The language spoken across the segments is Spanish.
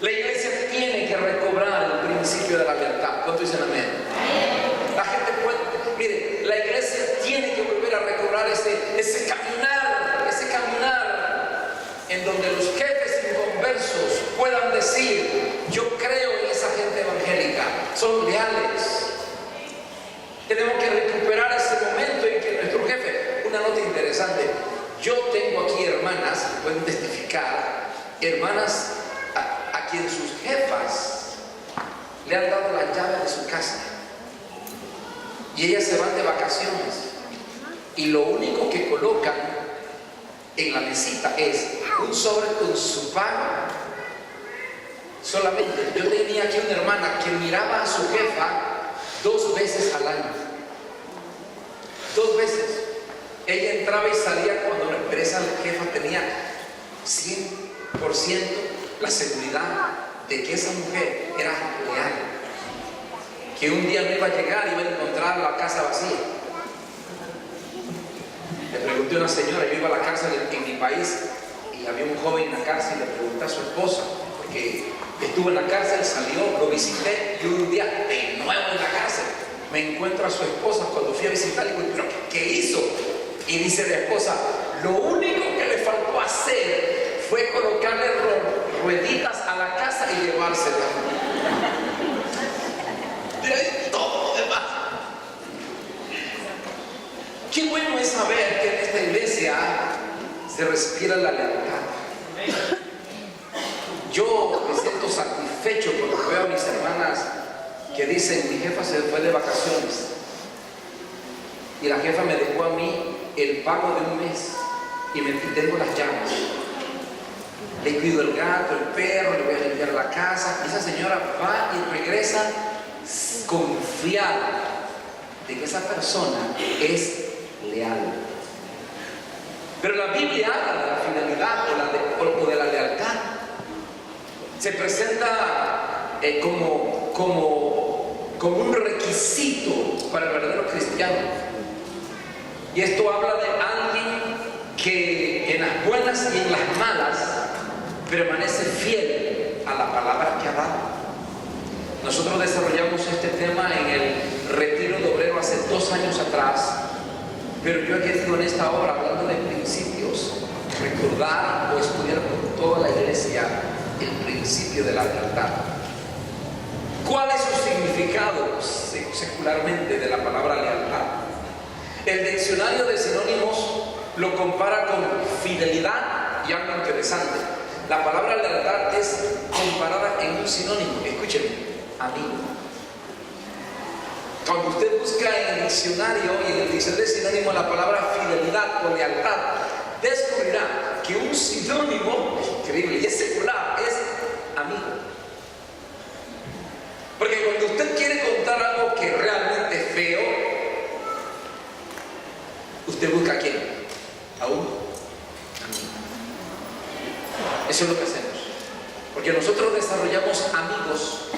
La iglesia tiene que recobrar el principio de la lealtad. ¿Cuántos dicen amén? La gente puede, mire, la iglesia tiene que volver a recobrar ese caminar en donde los jefes inconversos puedan decir: yo creo en esa gente evangélica, son leales. Tenemos que recuperar ese momento en que nuestro jefe, una nota interesante, yo tengo aquí hermanas, pueden testificar, hermanas a quien sus jefas le han dado la llave de su casa y ellas se van de vacaciones y lo único que colocan en la mesita es un sobre con su pago. Solamente, yo tenía aquí una hermana que miraba a su jefa 2 veces al año. 2 veces. Ella entraba y salía cuando la empresa, la jefa, tenía 100% la seguridad de que esa mujer era leal, que un día no iba a llegar y iba a encontrar la casa vacía. Le pregunté a una señora, yo iba a la cárcel en mi país y había un joven en la cárcel y le pregunté a su esposa, porque estuvo en la cárcel, salió, lo visité y un día de nuevo en la cárcel me encuentro a su esposa cuando fui a visitar y digo: ¿pero qué hizo? Y dice la esposa: lo único que le faltó hacer fue colocarle rueditas a la casa y llevársela. De ahí todo lo demás. Qué bueno es saber que en esta iglesia se respira la lealtad. Yo me siento satisfecho cuando veo a mis hermanas que dicen: mi jefa se fue de vacaciones y la jefa me dejó a mí el pago de un mes y tengo las llaves. Le cuido el gato, el perro, le voy a limpiar la casa. Esa señora va y regresa confiada de que esa persona es leal. Pero la Biblia habla de la fidelidad o de la lealtad. Se presenta como un requisito para el verdadero cristiano. Y esto habla de alguien que en las buenas y en las malas permanece fiel a la palabra que ha dado. Nosotros desarrollamos este tema en el retiro de obrero hace 2 años atrás, pero yo he querido en esta hora, hablando de principios, recordar o estudiar con toda la iglesia el principio de la lealtad. ¿Cuál es su significado secularmente de la palabra lealtad? El diccionario de sinónimos lo compara con fidelidad y algo interesante. La palabra lealtad es comparada en un sinónimo. Escúchenme: amigo. Cuando usted busca en el diccionario y en el diccionario de sinónimo la palabra fidelidad o lealtad, descubrirá que un sinónimo increíble y es secular es amigo. Porque cuando usted quiere contar algo que realmente es feo, usted busca a quién, a un amigo. Eso es lo que hacemos, porque nosotros desarrollamos amigos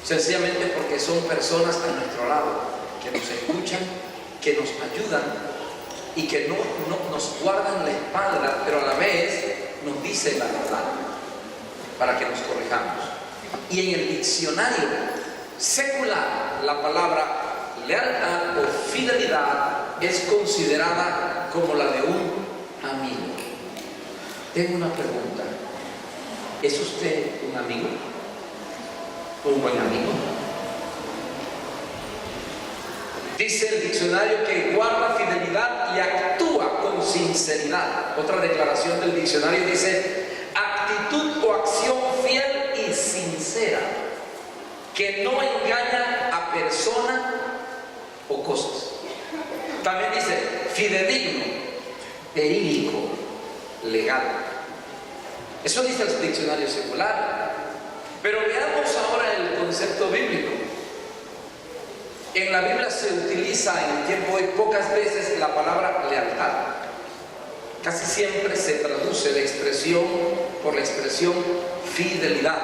sencillamente porque son personas a nuestro lado que nos escuchan, que nos ayudan y que no nos guardan la espalda, pero a la vez nos dicen la verdad para que nos corrijamos. Y en el diccionario secular la palabra lealtad o fidelidad es considerada como la de un amigo. Tengo una pregunta: ¿es usted un amigo? ¿Un buen amigo? Dice el diccionario que guarda fidelidad y actúa con sinceridad. Otra declaración del diccionario dice: actitud o acción fiel y sincera, que no engaña a persona o cosas. También dice fidedigno, verídico, legal. Eso dice el diccionario secular. Pero veamos ahora el concepto bíblico. En la Biblia se utiliza en el tiempo de hoy pocas veces la palabra lealtad. Casi siempre se traduce la expresión por la expresión fidelidad.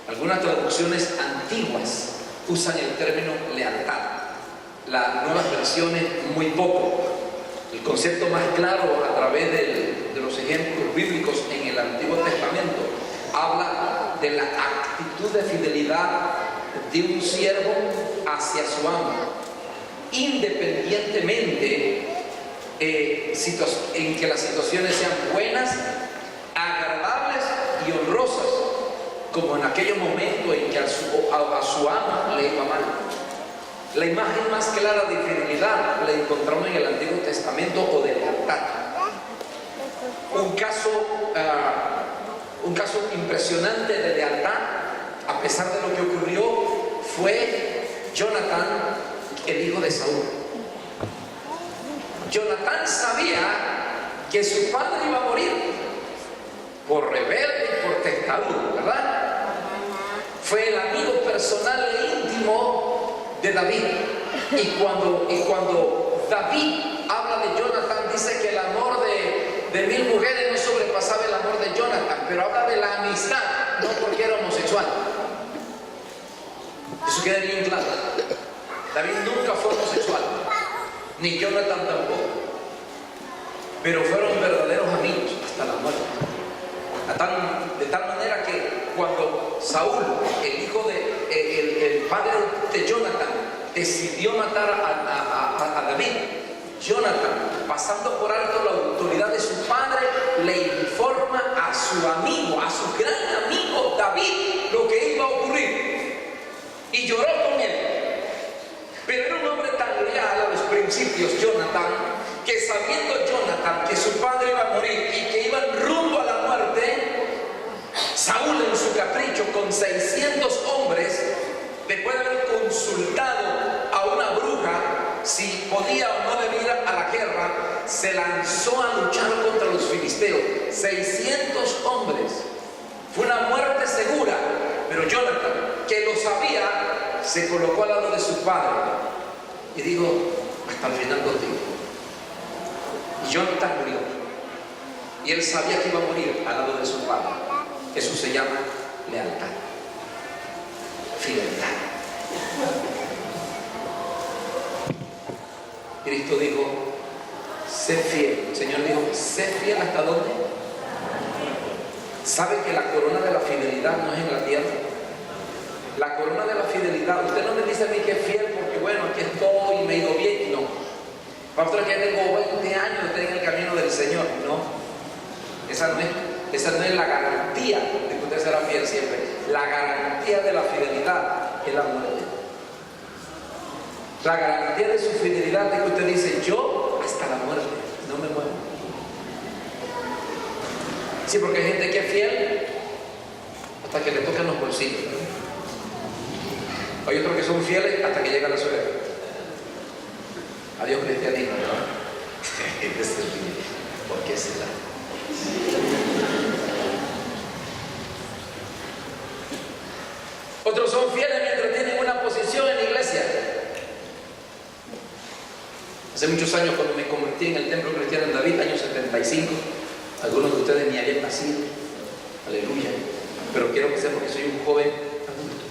Algunas traducciones antiguas usan el término lealtad. Las nuevas versiones muy poco. El concepto más claro a través de los ejemplos bíblicos en el Antiguo Testamento habla de la actitud de fidelidad de un siervo hacia su amo, independientemente en que las situaciones sean buenas, agradables y honrosas, como en aquellos momentos en que a su amo le iba mal. La imagen más clara de fidelidad la encontramos en el Antiguo Testamento o de lealtad. Un caso impresionante de lealtad, a pesar de lo que ocurrió, fue Jonatán, el hijo de Saúl. Jonatán sabía que su padre iba a morir por rebelde y por testarudo, ¿verdad? Fue el amigo personal e íntimo de David. Y cuando David habla de Jonatán, dice que el amor de 1000 mujeres no sobrepasaba el amor de Jonatán, pero habla de la amistad, no porque era homosexual. Eso queda bien claro. David nunca fue homosexual, ni Jonatán tampoco, pero fueron verdaderos amigos hasta la muerte. De tal manera que cuando Saúl, el padre de Jonatán, decidió matar a David, Jonatán, pasando por alto la autoridad de su padre, le informa a su amigo, a su gran amigo David, lo que iba a ocurrir, y lloró con él. Pero era un hombre tan leal a los principios, Jonatán, que sabiendo Jonatán que su padre iba a morir y que iban rumbo a la muerte, Saúl, en su capricho, con 600 hombres, después de haber consultado a una bruja si podía o no debía ir a la guerra, se lanzó a luchar contra los filisteos. 600 hombres. Fue una muerte segura, pero Jonatán, que lo sabía, se colocó al lado de su padre y dijo: hasta el final contigo. Y Jonatán murió, y él sabía que iba a morir al lado de su padre. Eso se llama lealtad, fidelidad. Cristo dijo: sé fiel. El Señor dijo: sé fiel. ¿Hasta dónde? ¿Sabe que la corona de la fidelidad no es en la tierra? La corona de la fidelidad, usted no me dice a mí que es fiel porque bueno, aquí estoy y me he ido bien. No, pastor, que ya tengo 20 años de estar en el camino del Señor. No, esa no es la garantía de que usted será fiel siempre. La garantía de la fidelidad es la muerte. La garantía de su fidelidad es que usted dice: yo hasta la muerte no me muero. Sí, porque hay gente que es fiel hasta que le tocan los bolsillos. Hay otros que son fieles hasta que llega la suegra. Adiós cristianismo, ¿verdad? ¿Por qué será? Otros son fieles mientras tienen una posición en la iglesia. Hace muchos años, cuando me convertí en el templo cristiano en David, año 75, algunos de ustedes ni habían nacido. Aleluya. Pero quiero que sepan que soy un joven adulto.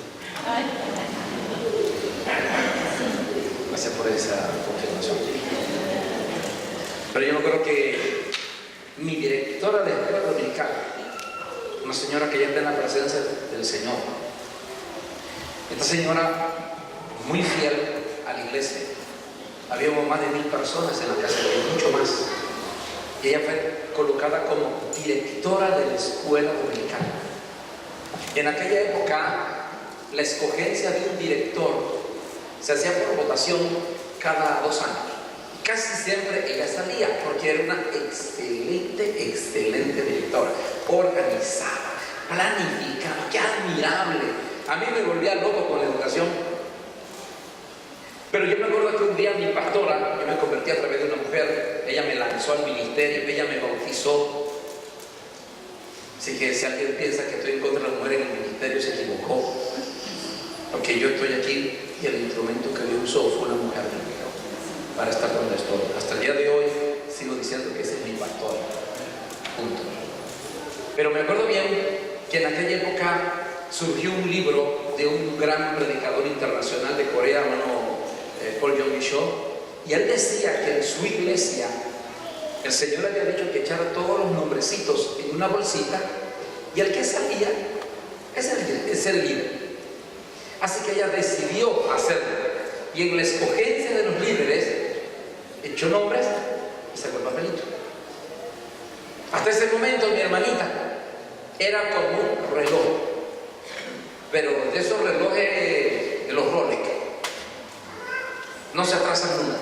Gracias por esa confirmación. Pero yo me acuerdo que mi directora de escuela dominical, una señora que ya está en la presencia del Señor, esta señora muy fiel a la iglesia, habíamos más de 1000 personas en la casa, y mucho más, y ella fue colocada como directora de la escuela dominical. En aquella época, la escogencia de un director se hacía por votación cada 2 años. Casi siempre ella salía porque era una excelente directora, organizada, planificada, qué admirable. A mí me volvía loco con la educación. Pero yo me acuerdo que un día mi pastora, yo me convertí a través de una mujer, ella me lanzó al ministerio, ella me bautizó. Así que si alguien piensa que estoy en contra de la mujer en el ministerio, se equivocó. Porque yo estoy aquí y el instrumento que Dios usó fue una mujer para estar donde estoy. Hasta el día de hoy sigo diciendo que ese es mi pastor. Punto. Pero me acuerdo bien que en aquella época surgió un libro de un gran predicador internacional de Corea, hermano Paul Yong-Cho, y él decía que en su iglesia el Señor había dicho que echara todos los nombrecitos en una bolsita, y el que salía Es ser líder. Así que ella decidió hacerlo. Y en la escogencia de los líderes, echó nombres y sacó el papelito. Hasta ese momento mi hermanita era como un reloj, pero de esos relojes de los Rolex, no se atrasan nunca.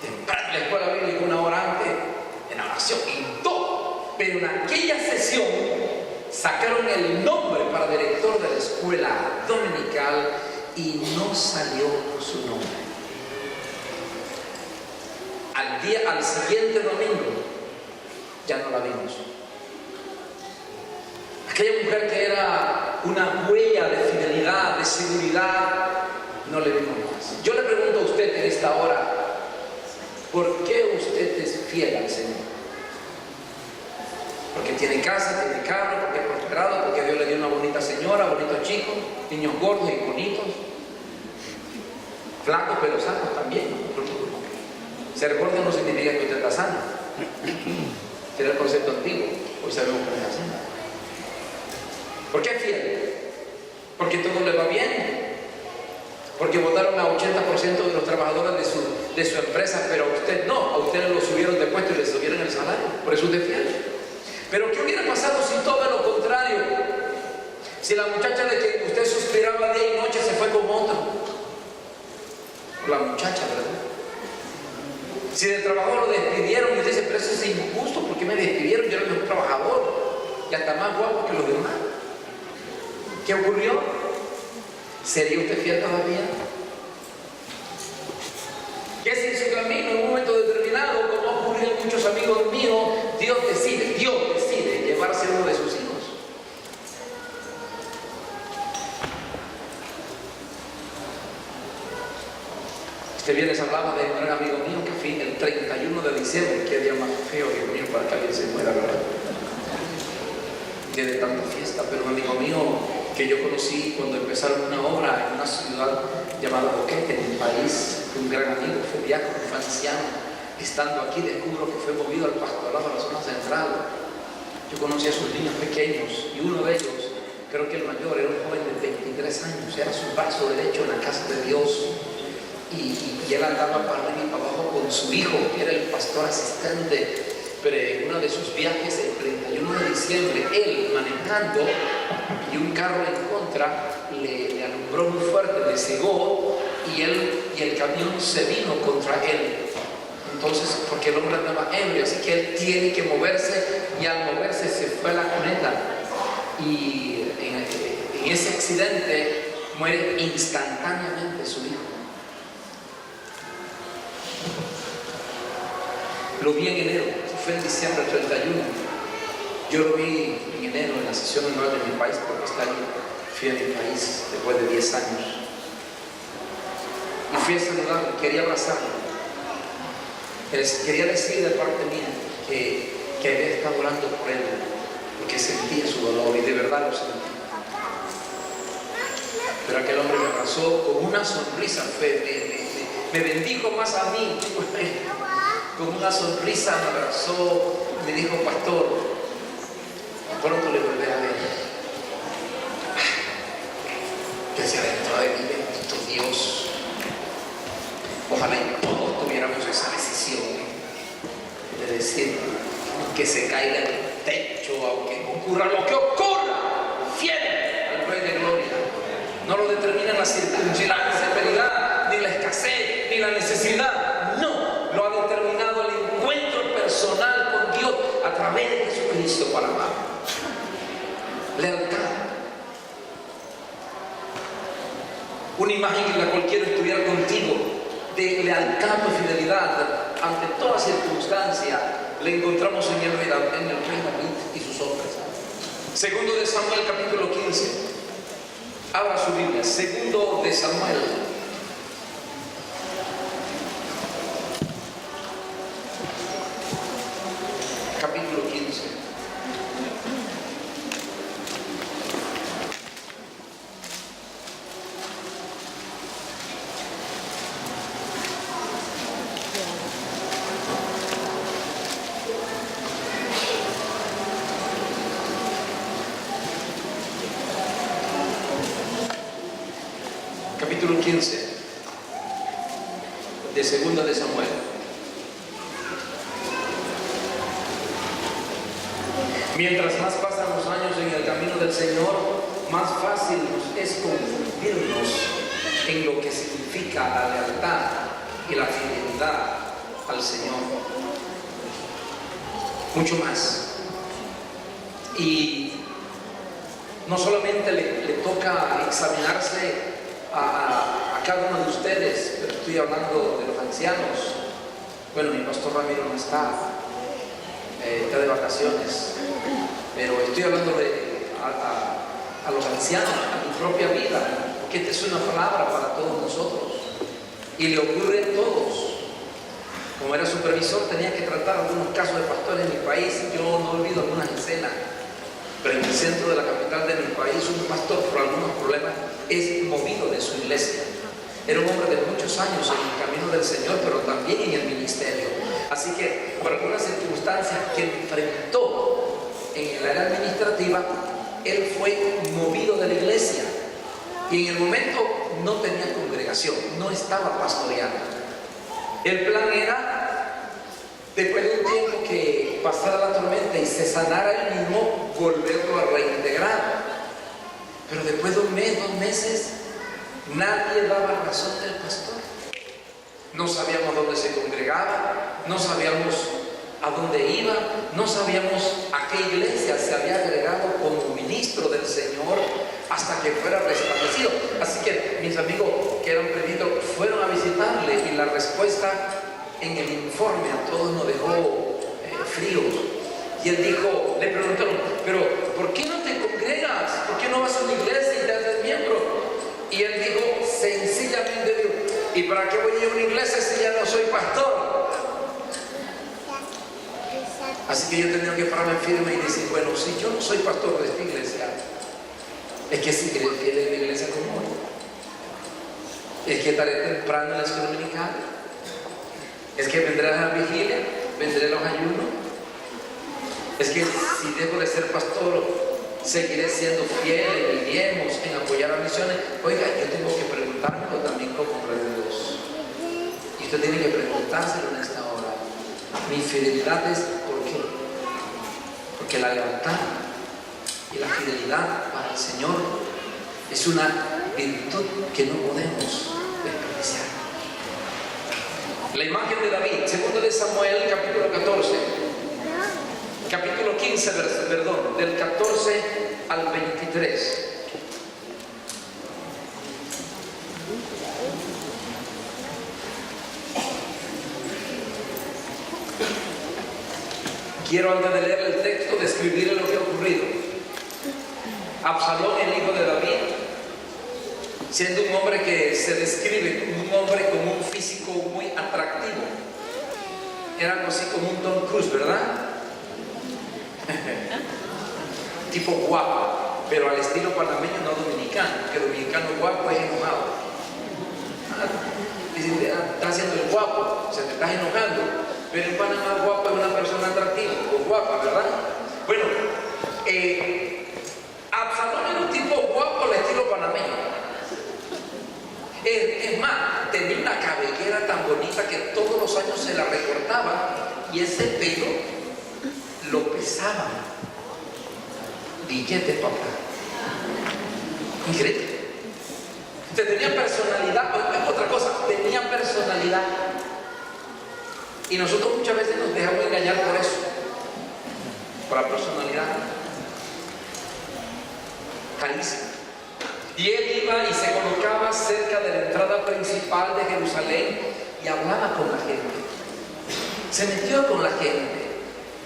Temprano en la escuela bíblica, 1 hora antes, en oración y todo. Pero en aquella sesión sacaron el nombre para director de la escuela dominical y no salió su nombre. Al siguiente domingo ya no la vimos. Aquella mujer que era una huella de fidelidad, de seguridad, no le vimos más. Yo le pregunto a usted en esta hora, ¿por qué usted es fiel al Señor? Porque tiene casa, tiene carro, porque es prosperado, porque Dios le dio una bonita señora, bonitos chicos, niños gordos y bonitos, flacos pero sanos también. Ser gordo no significa que usted está sano. Era el concepto antiguo, hoy sabemos que no es así. ¿Por qué es fiel? Porque todo le va bien. Porque votaron a 80% de los trabajadores de su empresa, pero a usted no. A usted lo subieron de puesto y le subieron el salario. Por eso usted es fiel. Pero ¿qué hubiera pasado si todo lo contrario? Si la muchacha de que usted suspiraba día y noche se fue con otro. La muchacha, ¿verdad? Si del trabajo lo despidieron y usted dice, pero eso es injusto, ¿por qué me despidieron? Yo era un trabajador y hasta más guapo que los demás. ¿Qué ocurrió? ¿Sería usted fiel todavía? Que si en su camino, en un momento determinado, como ha ocurrido en muchos amigos míos, Dios decide llevarse uno de sus hijos. Este viernes hablaba de un gran amigo mío que fue el 31 de diciembre, qué día más feo, Dios mío, para que alguien se muera, ¿verdad? Día de tanta fiesta, pero un amigo mío que yo conocí cuando empezaron una obra en una ciudad llamada Boquete, en un país, un gran amigo, fue diácono, fue anciano. Estando aquí descubro que fue movido al pastorado a la zona central. Yo conocí a sus niños pequeños y uno de ellos, creo que el mayor, era un joven de 23 años, era su brazo derecho en la casa de Dios. Y él andaba para arriba y para abajo con su hijo, que era el pastor asistente. Pero en uno de sus viajes, el 31 de diciembre, él manejando y un carro en contra le alumbró muy fuerte, le cegó y el camión se vino contra él. Entonces, porque el hombre andaba ebrio, así que él tiene que moverse y al moverse se fue a la cuneta. Y en ese accidente muere instantáneamente su hijo. Lo vi en enero, fue en diciembre 31. Yo lo vi en enero en la sesión anual de mi país, porque está ahí, fui a mi país después de 10 años. Y fui a saludarlo, quería abrazarlo. Quería decir de parte mía que había estado orando por él, porque sentía su dolor y de verdad lo sentí. Pero aquel hombre me abrazó con una sonrisa, me bendijo más a mí. Con una sonrisa me abrazó, me dijo, pastor, pronto le volveré a ver. Yo decía dentro de mí, bendito Dios, ojalá y todos tuviéramos esa decisión de decir que se caiga el techo, aunque ocurra lo que ocurra, fiel al Rey de Gloria. No lo determina la circunstancialidad, ni la escasez, ni la necesidad, no. Lo ha determinado el encuentro personal con Dios a través de Jesucristo para amar. Lealtad. Una imagen en la cual quiero estudiar contigo de lealtad y fidelidad ante toda circunstancia la encontramos en el rey David y sus hombres. Segundo de Samuel capítulo 15. Abra su Biblia. Segundo de Samuel. Capítulo 15. 15 de Segunda de Samuel. Mientras más pasan los años en el camino del Señor, más fácil nos es confundirnos en lo que significa la lealtad y la fidelidad al Señor. Mucho más. Y no solamente le toca examinarse a cada uno de ustedes, pero estoy hablando de los ancianos. Bueno, mi pastor Ramiro no está de vacaciones, pero estoy hablando a los ancianos, a mi propia vida, porque esta es una palabra para todos nosotros y le ocurre a todos. Como era supervisor, tenía que tratar algunos casos de pastores en mi país. Yo no olvido algunas escenas, pero en el centro de la capital de mi país, un pastor por algunos problemas es movido de su iglesia. Era un hombre de muchos años en el camino del Señor, pero también en el ministerio. Así que por algunas circunstancias que enfrentó en el área administrativa, él fue movido de la iglesia. Y en el momento no tenía congregación, no estaba pastoreando. El plan era, después de un tiempo que pasara la tormenta y se sanara él mismo, volverlo a reintegrar. Pero después de un mes, 2 meses, nadie daba razón del pastor. No sabíamos dónde se congregaba, no sabíamos a dónde iba, no sabíamos a qué iglesia se había agregado como ministro del Señor hasta que fuera restablecido. Así que mis amigos que eran presbíteros fueron a visitarle y la respuesta en el informe a todos nos dejó fríos. Y él dijo, le preguntaron, pero ¿por qué no te congregas? ¿Por qué no vas a una iglesia y te haces miembro? Y él dijo, sencillamente dijo, ¿y para qué voy a una iglesia si ya no soy pastor? Así que yo tenía que pararme firme y decir, bueno, si yo no soy pastor de esta iglesia, es que si eres fiel en la iglesia como hoy, es que estaré temprano en la escuela dominical, es que vendré a la vigilia, vendré a los ayunos, es que si dejo de ser pastor, seguiré siendo fiel en diezmos, en apoyar a misiones. Oiga, yo tengo que preguntármelo también como hombre de Dios. Y usted tiene que preguntárselo en esta hora. Mi fidelidad es ¿por qué? Porque la lealtad y la fidelidad para el Señor es una virtud que no podemos desperdiciar. La imagen de David, segundo de Samuel, capítulo 14. Capítulo 15, perdón, del 14 al 23. Quiero antes de leer el texto describirle lo que ha ocurrido. Absalón, el hijo de David, siendo un hombre que se describe como un hombre con un físico muy atractivo. Era algo así como un Tom Cruise, ¿verdad? Tipo guapo, pero al estilo panameño, no dominicano, que dominicano guapo es enojado. Está haciendo el guapo, se te está enojando, pero en Panamá guapo es una persona atractiva o guapa, ¿verdad? Bueno, Absalón era un tipo guapo al estilo panameño. Es más, tenía una cabellera tan bonita que todos los años se la recortaba y ese pelo lo pesaba. Billete, papá. Increíble. Tenía personalidad, otra cosa, tenía personalidad. Y nosotros muchas veces nos dejamos engañar por eso, por la personalidad. Carísimo. Y él iba y se colocaba cerca de la entrada principal de Jerusalén y hablaba con la gente. Se metió con la gente.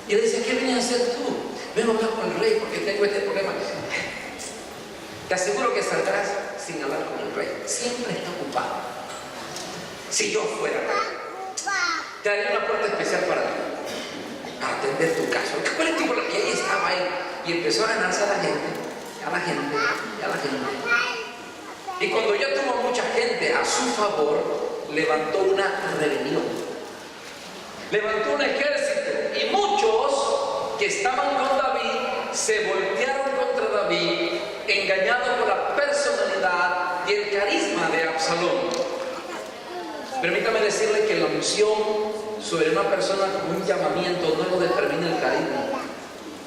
Y le decía, ¿qué venías a hacer tú? Vengo a hablar con el rey porque tengo este problema. Te aseguro que saldrás sin hablar con el rey. Siempre está ocupado. Si yo fuera rey, te daría una puerta especial para ti, para atender tu caso. ¿Cuál es tu problema? Y ahí estaba él. Y empezó a ganarse a la gente, a la gente, a la gente. Y cuando ya tuvo mucha gente a su favor, levantó una rebelión. Levantó un ejército. Y muchos que estaban con David se voltearon contra David, engañado por la personalidad y el carisma de Absalón. Permítame decirle que la unción sobre una persona con un llamamiento no lo determina el carisma,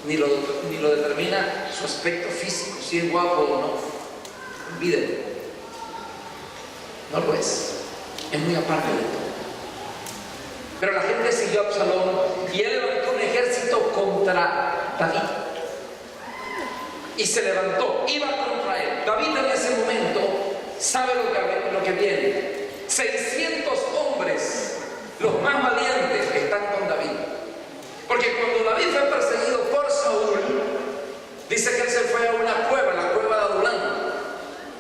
ni lo determina su aspecto físico, si es guapo o no. Olvídelo. No lo es. Es muy aparte de todo. Pero la gente siguió a Absalón y él levantó un ejército contra David. Y se levantó, iba contra él. David en ese momento sabe lo que viene. 600 hombres, los más valientes, están con David. Porque cuando David fue perseguido por Saúl, dice que él se fue a una cueva, la cueva de Adulán.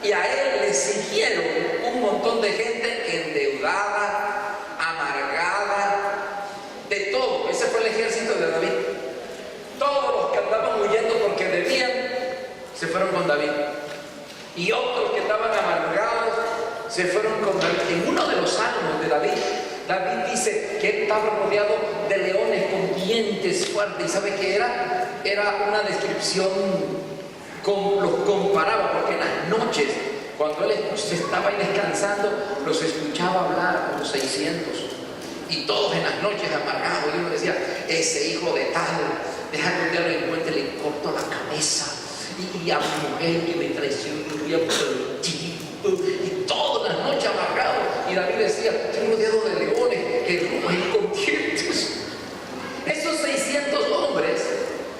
Y a él le siguieron un montón de gente endeudada, amargada, de todo. Ese fue el ejército de David. Todos los que andaban huyendo porque debían, se fueron con David. Y otros que estaban amargados, se fueron con David. En uno de los salmos de David, David dice que él estaba rodeado de leones con dientes fuertes. ¿Y sabe qué era? Era una descripción, los comparaba, porque en las noches, cuando él se estaba ahí descansando, los escuchaba hablar con los 600. Y todos en las noches amargados. Y uno decía, ese hijo de tal, deja que un día lo encuentre, le corto la cabeza. Y a mi mujer que me traicionó, y todas las noches amargados. Y David decía, estoy rodeado de leones que roen con dientes. Esos 600 hombres,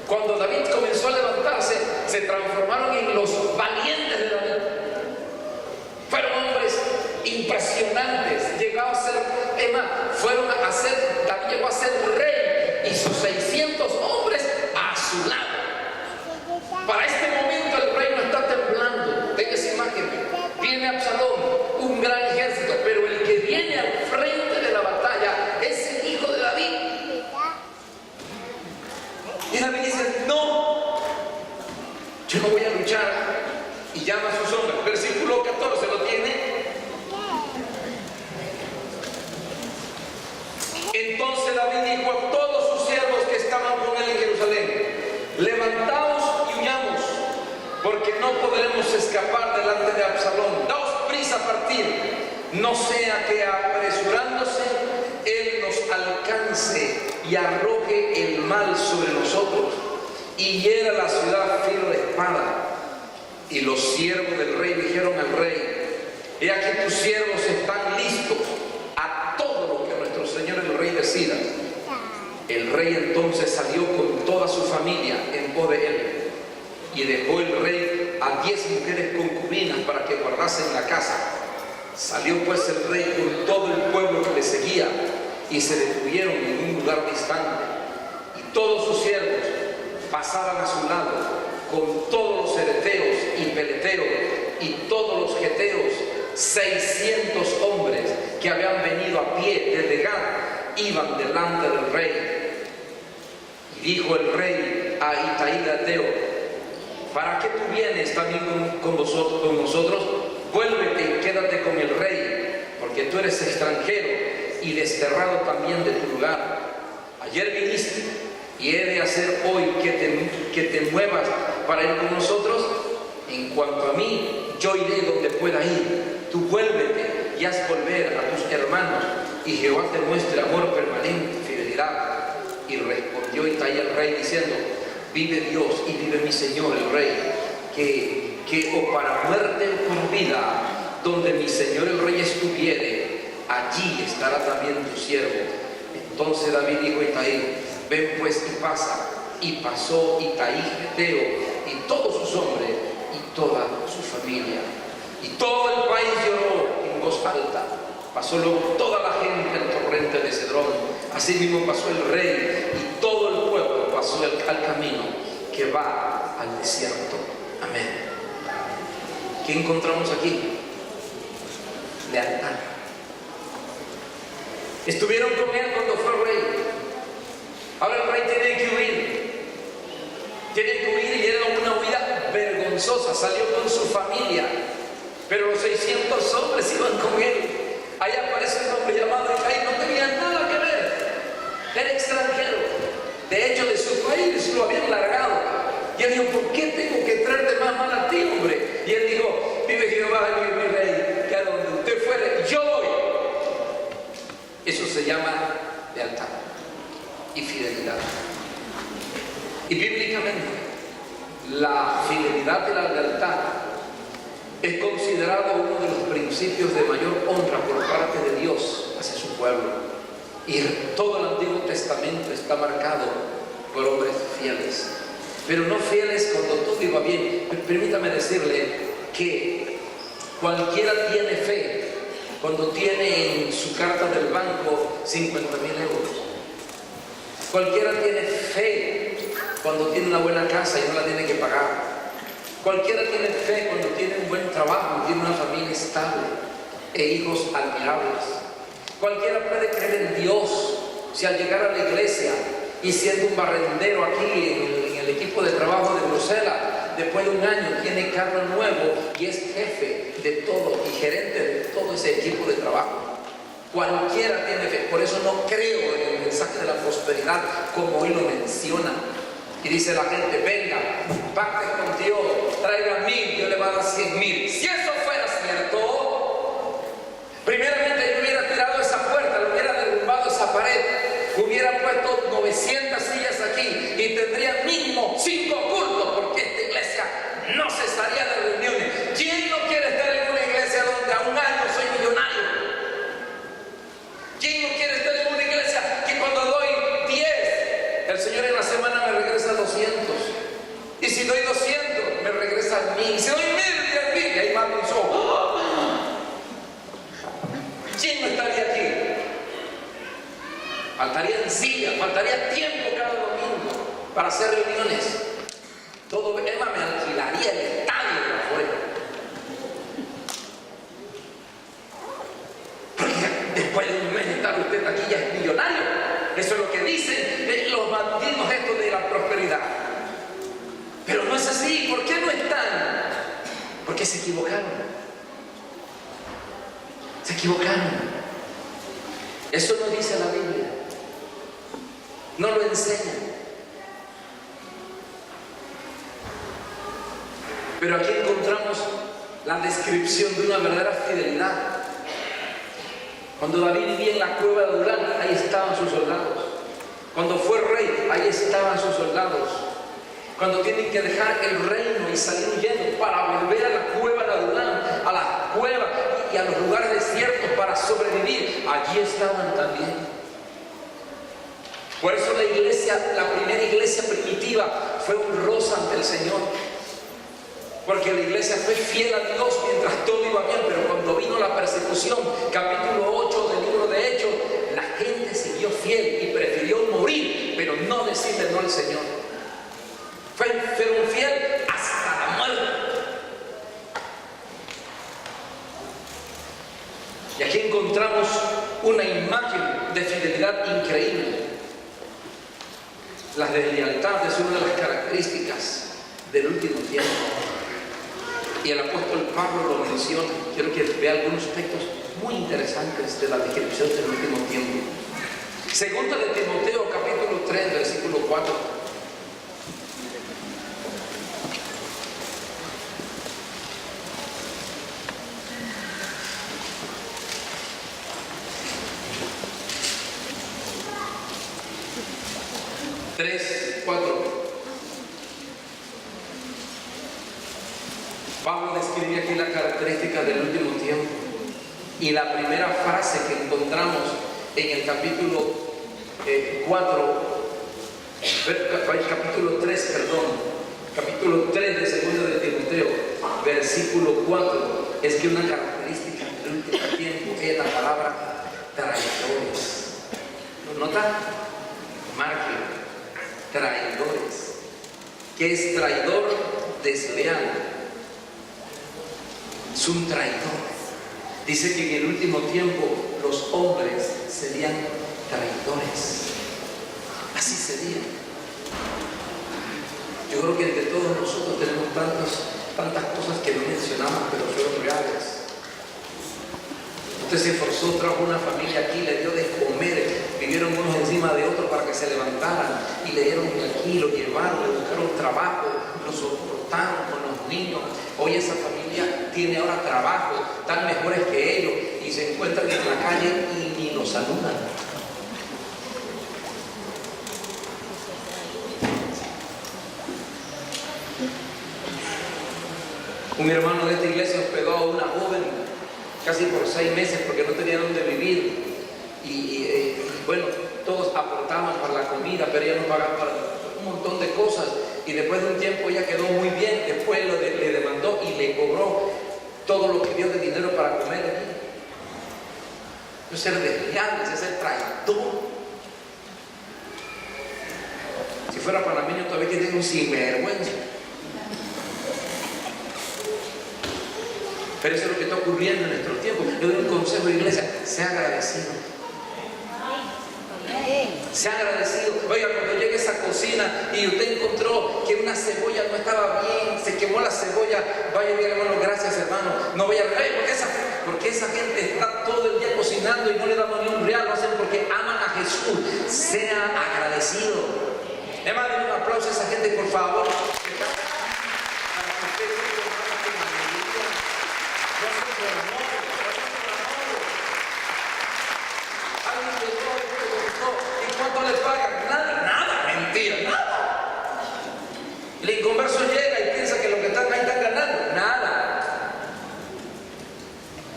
cuando David comenzó a levantarse, se transformaron en los valientes de David. Fueron hombres impresionantes. Llegaron a ser, David llegó a ser rey y sus 600 hombres a su lado. Para este momento el reino está temblando. Tenga esa imagen. Viene Absalón, un gran ejército, pero el que viene al frente de la batalla es el hijo de David. Y David dice, no, yo no voy a luchar. Y llama a sus hombres. Versículo 14, ¿lo tiene? Entonces David dijo a todos sus siervos que estaban con él en Jerusalén, levantaos y huyamos, porque no podremos escapar delante de Absalón. Daos prisa a partir, no sea que apresurándose él nos alcance y arroje el mal sobre nosotros y hiera la ciudad filo de espada. Y los siervos del rey dijeron al rey, he aquí tus siervos están listos a todo lo que nuestro señor el rey decida. El rey entonces salió con toda su familia en pos de él, y dejó el rey a 10 mujeres concubinas para que guardasen la casa. Salió pues el rey con todo el pueblo que le seguía, y se detuvieron en un lugar distante. Y todos sus siervos pasaban a su lado, con todos los hereteos y peleteos y todos los geteos. 600 hombres que habían venido a pie desde Gad iban delante del rey. Y dijo el rey a Itai de Ateo, ¿para qué tú vienes también con nosotros? Vuélvete y quédate con el rey, porque tú eres extranjero y desterrado también de tu lugar. Ayer viniste y he de hacer hoy que te muevas para ir con nosotros. En cuanto a mí, yo iré donde pueda ir. Tú vuélvete y haz volver a tus hermanos, y Jehová te muestre amor permanente y fidelidad. Y respondió Itai al rey diciendo, vive Dios y vive mi señor el rey, que o para muerte o para vida, donde mi señor el rey estuviere, allí estará también tu siervo. Entonces David dijo a Itai, ven pues y pasa. Y pasó Itai Geteo y todos sus hombres y toda su familia. Y todo el país lloró en voz alta. Pasó luego toda la gente al torrente de Cedrón. Así mismo pasó el rey y todo el pueblo pasó al camino que va al desierto. Amén. ¿Qué encontramos aquí? Lealtad. Estuvieron con él cuando fue rey. Ahora el rey tiene que huir. Tiene que huir, y era una huida vergonzosa. Salió con su familia, pero los 600 hombres iban con él. Ahí aparece un hombre llamado Itai, no tenía nada que ver. Era extranjero. De hecho, de su país lo habían largado. Y él dijo, ¿por qué tengo que traer de a ti, hombre. Y él dijo, vive Jehová y vive mi rey, que a donde usted fuere, yo voy. Eso se llama lealtad y fidelidad. Y bíblicamente, la fidelidad y la lealtad es considerado uno de los principios de mayor honra por parte de Dios hacia su pueblo. Y todo el Antiguo Testamento está marcado por hombres fieles, pero no fieles cuando todo iba bien. Permítame decirle que cualquiera tiene fe cuando tiene en su carta del banco 50.000 euros. Cualquiera tiene fe cuando tiene una buena casa y no la tiene que pagar. Cualquiera tiene fe cuando tiene un buen trabajo, tiene una familia estable e hijos admirables. Cualquiera puede creer en Dios si al llegar a la iglesia y siendo un barrendero aquí en el equipo de trabajo de Bruselas, después de un año tiene carro nuevo y es jefe de todo y gerente de todo ese equipo de trabajo. Cualquiera tiene fe. Por eso no creo en el mensaje de la prosperidad como hoy lo menciona. Y dice la gente, venga, pacte con Dios, traiga 1000, Dios le va a dar 100.000. Si eso fuera cierto, primeramente yo hubiera tirado esa puerta, le hubiera derrumbado esa pared, hubiera puesto 900 sillas aquí y tendría mínimo 5 cultos, porque esta iglesia no cesaría de reuniones. ¿Quién no quiere estar en una iglesia donde a un año soy millonario? ¿Quién no quiere estar en una iglesia que cuando doy 10, el Señor en la semana me regresa 200? Y si doy 200, me regresa 1000. Y si doy 1000, y ahí va mi ojos. ¿Quién no estaría aquí? Faltarían sillas, faltaría tiempo cada domingo para hacer reuniones. Todo Emma me alquilaría el estadio de afuera. Porque después de un mes de estar usted aquí ya es millonario. Eso es lo que dicen los bandidos estos de la prosperidad. Pero no es así. ¿Por qué no están? Porque se equivocaron. Se equivocaron. Eso no dice la Biblia. No lo enseña. Pero aquí encontramos la descripción de una verdadera fidelidad. Cuando David vivía en la cueva de Adulán, ahí estaban sus soldados. Cuando fue rey, ahí estaban sus soldados. Cuando tienen que dejar el reino y salir huyendo para volver a la cueva de Adulán, a la cueva y a los lugares desiertos para sobrevivir, allí estaban también. Por eso la iglesia, la primera iglesia primitiva, fue honrosa ante el Señor. Porque la iglesia fue fiel a Dios mientras todo iba bien, pero cuando vino la persecución, capítulo 8 del libro de Hechos, la gente siguió fiel y prefirió morir, pero no decirle no al Señor. Fueron fiel hasta la muerte. Y aquí encontramos una imagen de fidelidad increíble. La deslealtad es una de las características del último tiempo. Y el apóstol Pablo lo menciona. Quiero que vea algunos aspectos muy interesantes de la descripción del último tiempo. Segunda de Timoteo, capítulo 3, versículo 4. Pablo describe aquí la característica del último tiempo. Y la primera frase que encontramos en el capítulo 3 de segunda de Timoteo, versículo 4, es que una característica del último tiempo es la palabra traidores. ¿Lo nota? Marque, traidores. ¿Qué es traidor? Desleal. Es un traidor. Dice que en el último tiempo los hombres serían traidores. Así serían. Yo creo que entre todos nosotros tenemos tantas cosas que no mencionamos, pero son reales. Usted se esforzó, trajo una familia aquí, le dio de comer, vivieron unos encima de otros para que se levantaran y le dieron aquí, lo llevaron, le buscaron trabajo, lo soportaron con los niños. Hoy esa familia tiene ahora trabajo, están mejores que ellos y se encuentran en la calle y ni los saludan. Un hermano de esta iglesia hospedó a una joven casi por 6 meses porque no tenía dónde vivir. Y bueno, todos aportaban para la comida, pero ella no pagaba para un montón de cosas. Y después de un tiempo ella quedó muy bien. Después le demandó y le cobró todo lo que dio de dinero para comer aquí. Eso es ser desleal, eso es ser traidor. Si fuera panameño todavía que tiene un sinvergüenza. Pero eso es lo que está ocurriendo en nuestro tiempo. Yo doy un consejo de iglesia: sea agradecido. Sea agradecido. Oiga, cuando llegue a esa cocina y usted encontró que una cebolla no estaba bien, se quemó la cebolla, vaya bien, hermano, gracias, hermano. No vaya a ver, porque esa gente está todo el día cocinando y no le damos ni un real. Lo hacen porque aman a Jesús. Sea agradecido. Hermano, denle un aplauso a esa gente, por favor. ¿Y cuánto les pagan? Nada, mentira, nada. El inconverso llega y piensa que lo que están ahí están ganando, nada.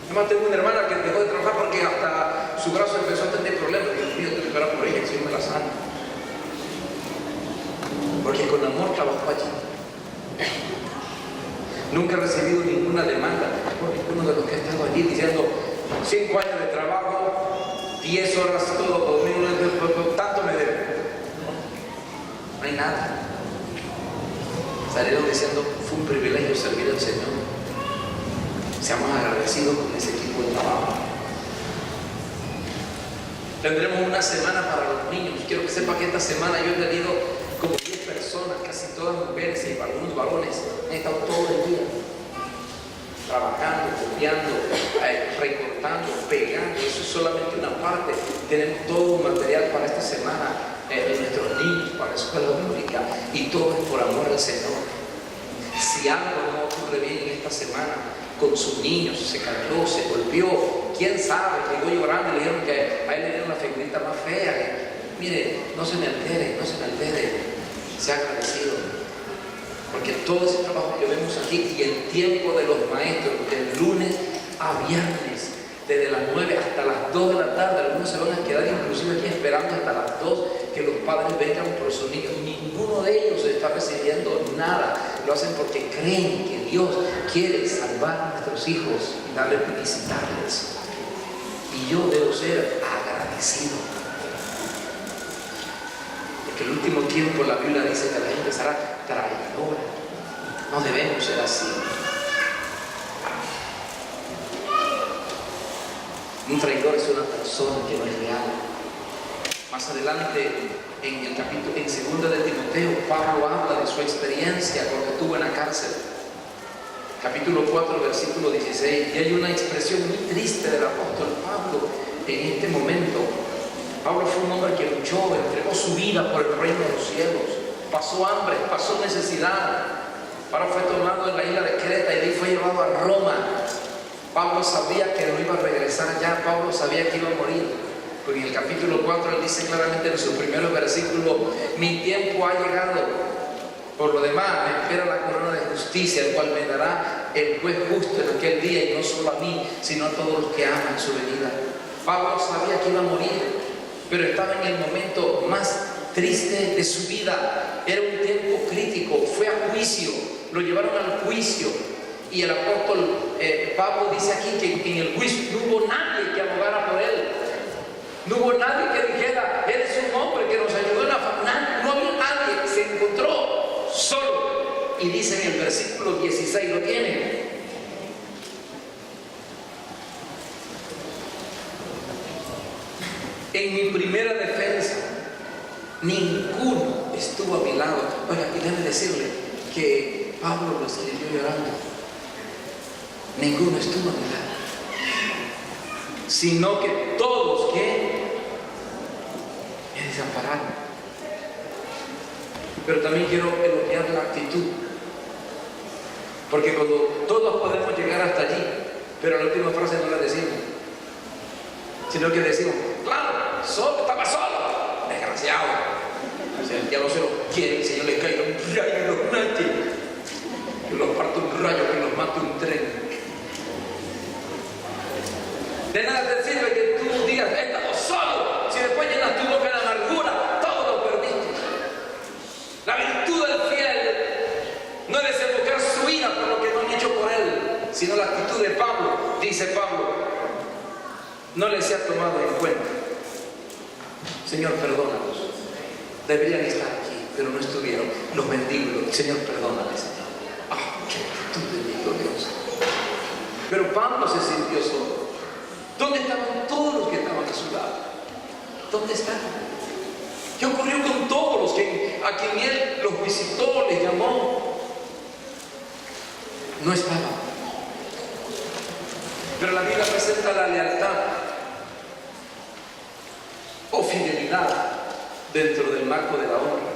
Además, tengo una hermana que dejó de trabajar porque hasta su brazo empezó a tener problemas. Dios mío, te espera por ella, que si no me la sana. Porque con amor trabajó allí. Nunca he recibido ninguna demanda por ninguno de los que he estado allí diciendo 5 años de trabajo, 10 horas todo, tanto me debe. No hay nada. Salieron diciendo: fue un privilegio servir al Señor. Seamos agradecidos con ese equipo de trabajo. Tendremos una semana para los niños. Quiero que sepa que esta semana yo he tenido como 10 personas, casi todas mujeres y algunos varones. Han estado todo el día trabajando, copiando, recortando, pegando. Eso es solamente una parte. Tenemos todo un material para esta semana de nuestros niños, para la escuela bíblica, y todo es por amor al Señor. Si algo no ocurre bien en esta semana con sus niños, se cayó, se golpeó, quién sabe, llegó llorando y le dijeron que a él le dieron una figurita más fea. Mire, no se me altere, sea agradecido, porque todo ese trabajo que vemos aquí y el tiempo de los maestros, del lunes a viernes, desde las 9 hasta las 2 de la tarde, algunos se van a quedar inclusive aquí esperando hasta las 2 que los padres vengan por sus niños. Ninguno de ellos está recibiendo nada, lo hacen porque creen que Dios quiere salvar a nuestros hijos y darles y visitarles. Y yo debo ser agradecido. Que el último tiempo la Biblia dice que la gente será traidora. No debemos ser así. Un traidor es una persona que no es leal. Más adelante en el capítulo, en 2 de Timoteo, Pablo habla de su experiencia cuando estuvo en la cárcel. Capítulo 4, versículo 16. Y hay una expresión muy triste del apóstol Pablo en este momento. Pablo fue un hombre que luchó, entregó su vida por el reino de los cielos, pasó hambre, pasó necesidad. Pablo fue tomado en la isla de Creta y de ahí fue llevado a Roma. Pablo sabía que no iba a regresar ya, Pablo sabía que iba a morir. Porque en el capítulo 4 él dice claramente en su primer versículo: mi tiempo ha llegado. Por lo demás, me espera la corona de justicia, el cual me dará el juez justo en aquel día, y no solo a mí, sino a todos los que aman su venida. Pablo sabía que iba a morir, pero estaba en el momento más triste de su vida. Era un tiempo crítico, fue a juicio, lo llevaron al juicio. Y el apóstol Pablo dice aquí que en el juicio no hubo nadie que abogara por él. No hubo nadie que dijera: eres un hombre que nos ayudó en la familia. No había nadie, se encontró solo. Y dice en el versículo 16, ¿lo tienen? En mi primera defensa, ninguno estuvo a mi lado. Oiga, y déjeme decirle que Pablo lo escribió llorando. Ninguno estuvo a mi lado, sino que todos que me desampararon. Pero también quiero elogiar la actitud, Porque cuando todos podemos llegar hasta allí, pero la última frase no la decimos, sino que decimos, claro, estaba solo, desgraciado. O sea, ya no se lo quiere, el Señor le caiga un rayo y los mate, que los parte un rayo, que los mate un tren. De nada te sirve que tú digas, he estado solo, si después llenas tu boca de amargura, todo lo perdiste. La virtud del fiel no es desembocar su ira por lo que no han hecho por él, sino la actitud de Pablo. Dice Pablo, no les ha tomado en cuenta. Señor, perdónalos. Deberían estar aquí, pero no estuvieron. Los bendigo. Señor, perdónales, Señor. ¡Ah, qué actitud bendito Dios! Pero Pablo se sintió solo. ¿Dónde estaban todos los que estaban a su lado? ¿Dónde están? ¿Qué ocurrió con todos los a quien él los visitó, les llamó? No estaban. Pero la Biblia presenta la lealtad o fidelidad dentro del marco de la honra,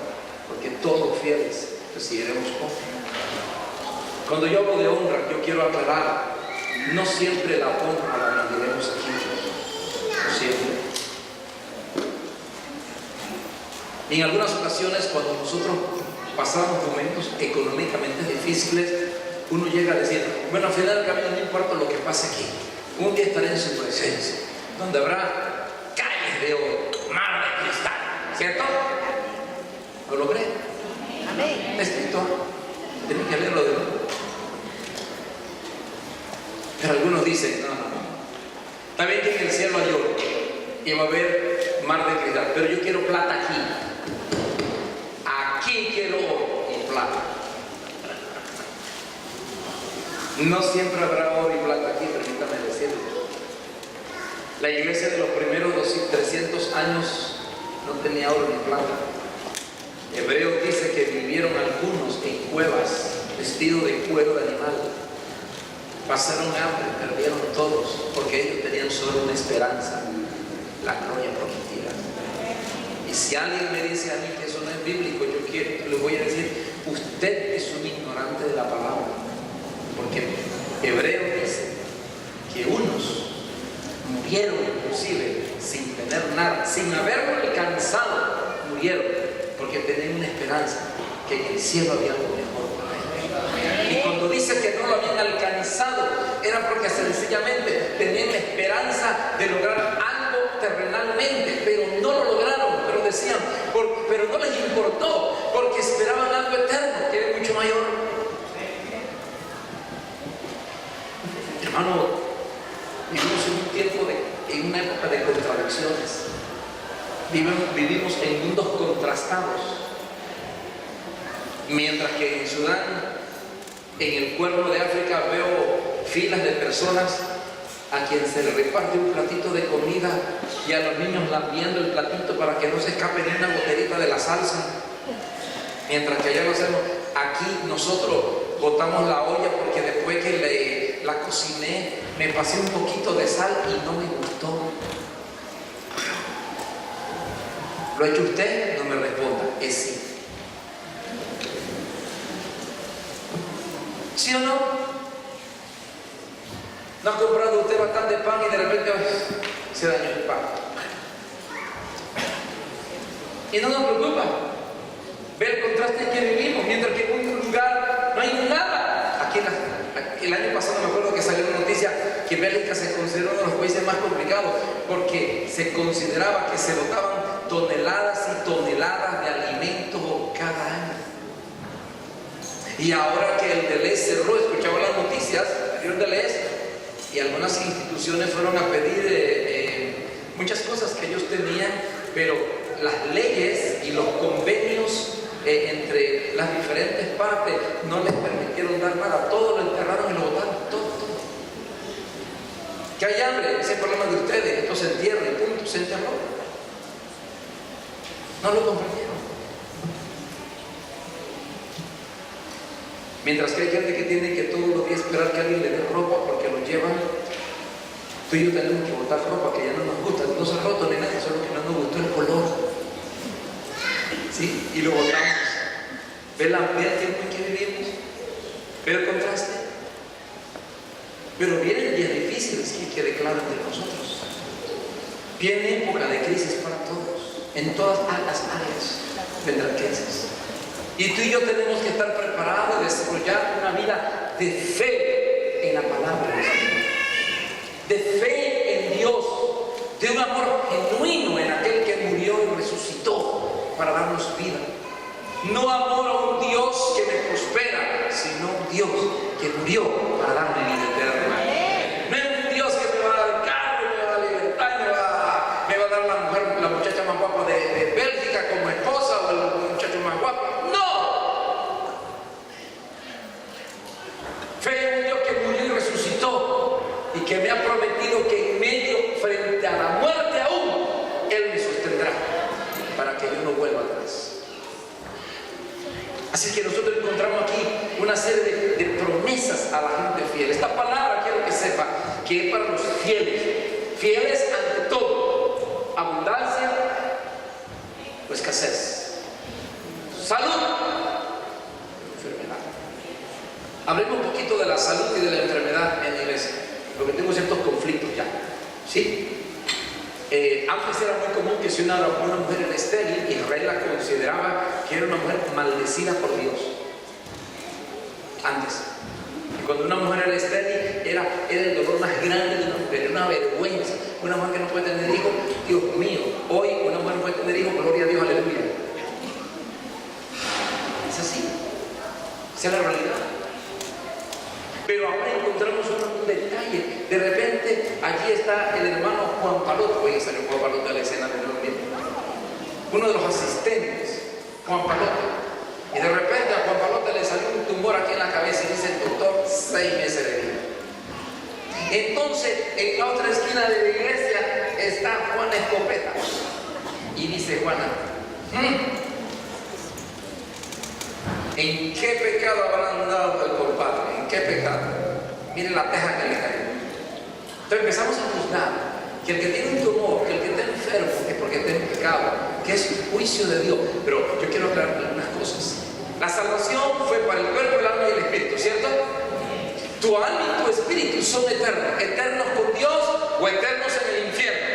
porque todos fieles recibiremos honra. Cuando yo hablo de honra, yo quiero aclarar, no siempre la honra la rendiremos aquí, no siempre. Y en algunas ocasiones, cuando nosotros pasamos momentos económicamente difíciles, uno llega a decir, bueno, al final del camino no importa lo que pase aquí, un día estaré en su presencia, donde habrá calles de oro, mar de cristal, ¿cierto? ¿Lo logré? Amén. Escrito, tienen que leerlo de nuevo. Pero algunos dicen, no. Está bien que en el cielo hay oro y va a haber mar de cristal, pero yo quiero plata aquí. Aquí quiero oro y plata. No siempre habrá oro y plata aquí, permítame decirlo. La iglesia de los primeros 300 años no tenía oro ni plata. Hebreos dice que vivieron algunos en cuevas, vestidos de cuero de animal. Pasaron hambre, perdieron todos, porque ellos tenían solo una esperanza, la gloria prometida. Y si alguien me dice a mí que eso no es bíblico, yo le voy a decir, usted es un ignorante de la palabra. Porque Hebreo dice que unos murieron inclusive sin tener nada, sin haberlo alcanzado, murieron porque tenían una esperanza que en el cielo había algo mejor para ellos. Y cuando dice que no lo habían alcanzado, era porque sencillamente tenían la esperanza de lograr algo terrenalmente, pero no lo lograron, pero decían, pero no les importó, porque esperaban algo eterno, que es mucho mayor. Hermano, vivimos en un tiempo, en una época de contradicciones. Vivimos en mundos contrastados. Mientras que en Sudán, en el cuerno de África, veo filas de personas a quien se le reparte un platito de comida y a los niños lambiendo el platito para que no se escape ni una goterita de la salsa. Mientras que allá lo hacemos, aquí nosotros botamos la olla porque después que la cociné me pasé un poquito de sal y no me gustó. ¿Lo ha hecho usted? No me responda, es sí. ¿Sí o no? ¿No ha comprado usted bastante pan y de repente se dañó el pan? Y no nos preocupa. Ve el contraste en que vivimos, mientras que en un lugar no hay nada. Aquí el año pasado me acuerdo que salió una noticia que Bélgica se consideró uno de los países más complicados porque se consideraba que se botaban toneladas y toneladas de alimentos cada año. Y ahora que el Deleuze cerró, escuchaba las noticias, salió el Deleuze y algunas instituciones fueron a pedir muchas cosas que ellos tenían, pero las leyes y los convenios entre las diferentes partes no les permitieron dar nada, todo lo enterraron y lo botaron, todo. Que hay hambre, ese es el problema de ustedes, esto se entierra y punto, se enterró. No lo compartieron. Mientras que hay gente que tiene que todos los días esperar que alguien le dé ropa porque lo llevan, tú y yo tenemos que botar ropa que ya no nos gusta, no se ha roto ni nada, solo que no nos gustó el color. ¿Sí? Y lo botamos. ¿Ve el tiempo en que vivimos? ¿Ve el contraste? Pero vienen días difíciles, que quede claro entre nosotros. Viene época de crisis para todos. En todas las áreas vendrán crisis. Y tú y yo tenemos que estar preparados y desarrollar una vida de fe en la palabra del Señor. De fe en Dios. De un amor genuino en aquel que murió y resucitó para darnos vida. No amor a un Dios que me prospera, sino un Dios que murió para darme vida eterna. No es un Dios que me va a dar carne, me va a dar libertad, me va a dar la muchacha más guapa de Bélgica como esposa o el muchacho más guapo. ¡No! Fe en un Dios que murió y resucitó y que me ha prometido que en medio, frente a la muerte aún, Él me sostendrá para que yo no vuelva atrás. Así que nosotros encontramos aquí una serie de promesas a la gente fiel. Esta palabra quiero que sepa que es para los fieles. Fieles ante todo. Abundancia o escasez. Salud o enfermedad. Hablemos un poquito de la salud y de la enfermedad en la iglesia. Porque tengo ciertos conflictos ya. ¿Sí? Antes era muy común que si una mujer era estéril, Israel la consideraba que era una mujer maldecida por Dios. Antes. Y cuando una mujer era estéril, era el dolor más grande de una mujer, era una vergüenza. Una mujer que no puede tener hijos, Dios mío. Hoy una mujer no puede tener hijos, gloria a Dios, aleluya. Es así. Esa es la realidad. Pero ahora encontramos un detalle. De repente, allí está el hermano Juan Palote. Oye, salió Juan Palote a la escena de nuevo. Uno de los asistentes, Juan Palote. Y de repente a Juan Palote le salió un tumor aquí en la cabeza y dice el doctor, 6 meses de vida. Entonces, en la otra esquina de la iglesia está Juana Escopeta. Y dice Juana, ¿en qué pecado habrá andado el compadre? ¿En qué pecado? Miren la teja que le cayó. Entonces empezamos a juzgar que el que tiene un tumor, que el que está enfermo, es porque tiene un pecado, que es un juicio de Dios. Pero yo quiero aclarar algunas cosas. La salvación fue para el cuerpo, el alma y el espíritu, ¿cierto? Tu alma y tu espíritu son eternos. Eternos con Dios o eternos en el infierno,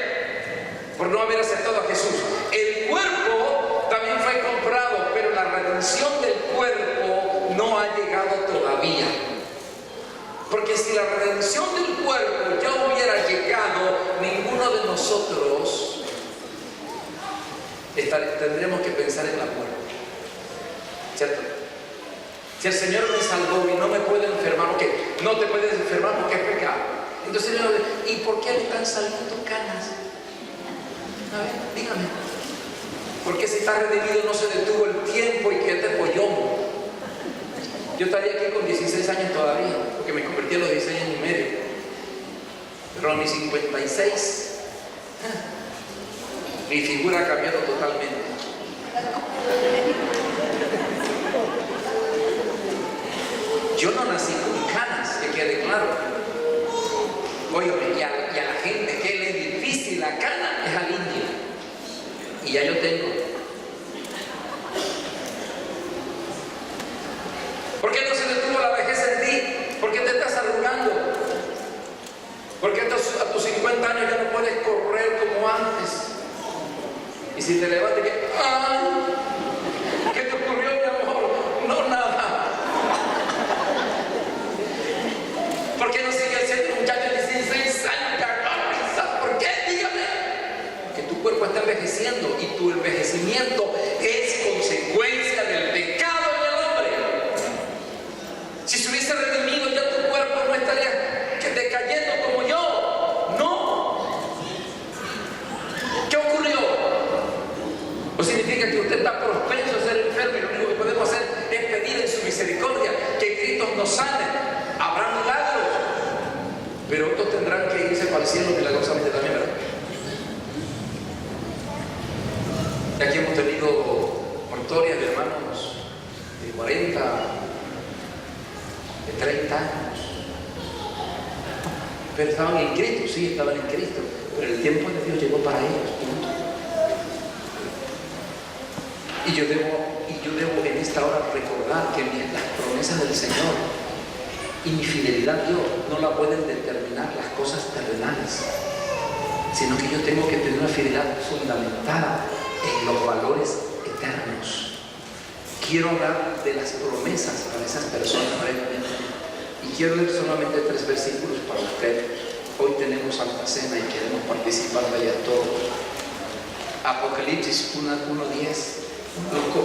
por no haber aceptado a Jesús. El cuerpo también fue comprado, pero la redención del cuerpo no ha llegado todavía. Porque si la redención del cuerpo ya hubiera llegado, ninguno de nosotros tendríamos que pensar en la muerte. ¿Cierto? Si el Señor me salvó y no me puede enfermar, ok, no te puedes enfermar porque es pecado. Entonces, ¿y por qué le están saliendo canas? A ver, dígame. Porque si está redimido no se detuvo el tiempo y que te pollón. Yo estaría aquí con 16 años todavía, porque me convertí a los 16 años y medio. Pero a mis 56, mi figura ha cambiado totalmente. Yo no nací con canas, que quede claro. Oye, y a la gente que le es difícil la cana es al indio. Y ya yo tengo. ¿Por qué no se detuvo la vejez en ti? ¿Por qué te estás arrugando? ¿Por qué a tus 50 años ya no puedes correr como antes? Y si te levantas, ¡ay! ¿Qué te ocurrió, mi amor? No, nada. ¿Por qué no sigues siendo un muchacho de 16 años? ¿Sabes por qué? Dígame. Que tu cuerpo está envejeciendo y tu envejecimiento es consecuencia del pecado en el hombre. Si se hubiese redimido, ya tu cuerpo no estaría decayendo como yo. No. ¿Qué ocurrió? ¿O significa que usted está propenso a ser enfermo y lo único que podemos hacer es pedir en su misericordia que Cristo nos sane? Habrá milagros, pero otros tendrán que irse para el cielo milagrosamente también, ¿verdad? Y aquí hemos tenido historias de hermanos de 40, de 30 años, pero estaban en Cristo, sí, estaban en Cristo, pero el tiempo de Dios llegó para ellos, punto. Y yo debo en esta hora recordar que las promesas del Señor Y mi fidelidad a Dios no la pueden determinar las cosas terrenales, sino que yo tengo que tener una fidelidad fundamentada en los valores eternos. Quiero hablar de las promesas para esas personas brevemente. Y quiero leer solamente 3 versículos para usted. Hoy tenemos Santa Cena y queremos participar de ella todos. Apocalipsis 1:10,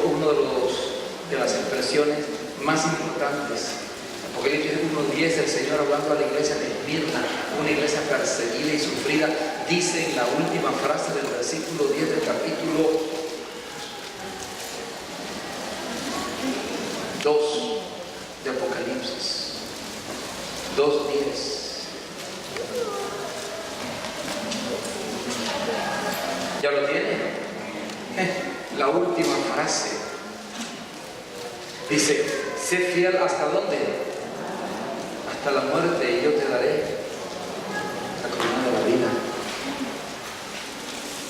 uno de las expresiones más importantes. Apocalipsis 1:10, el Señor hablando a la iglesia de Esmirna, una iglesia perseguida y sufrida, dice en la última frase del versículo 10 del capítulo 2 de Apocalipsis, 2:10. ¿Ya lo tiene? La última frase dice: sé fiel hasta dónde, hasta la muerte, y yo te daré la corona de la vida.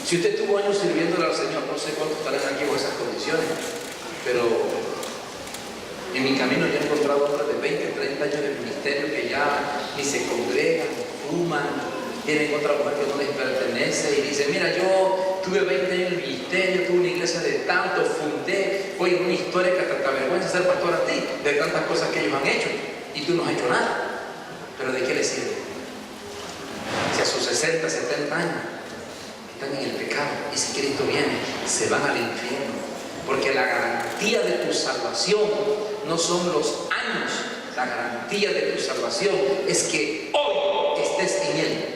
Si usted tuvo años sirviéndole al Señor, no sé cuántos estarán aquí con esas condiciones, pero en mi camino yo he encontrado hombres de 20, 30 años de ministerio que ya ni se congregan, fuman, tienen otra mujer que no les pertenece y dicen: mira, yo tuve 20 años de ministerio, tuve una iglesia de tanto, fundé, oye, una historia que hasta te avergüenza ser pastor a ti, de tantas cosas que ellos han hecho, y tú no has hecho nada. ¿Pero de qué les sirve? Si a sus 60, 70 años están en el pecado, y si Cristo viene, se van al infierno. Porque la garantía de tu salvación no son los años, la garantía de tu salvación es que hoy estés en Él.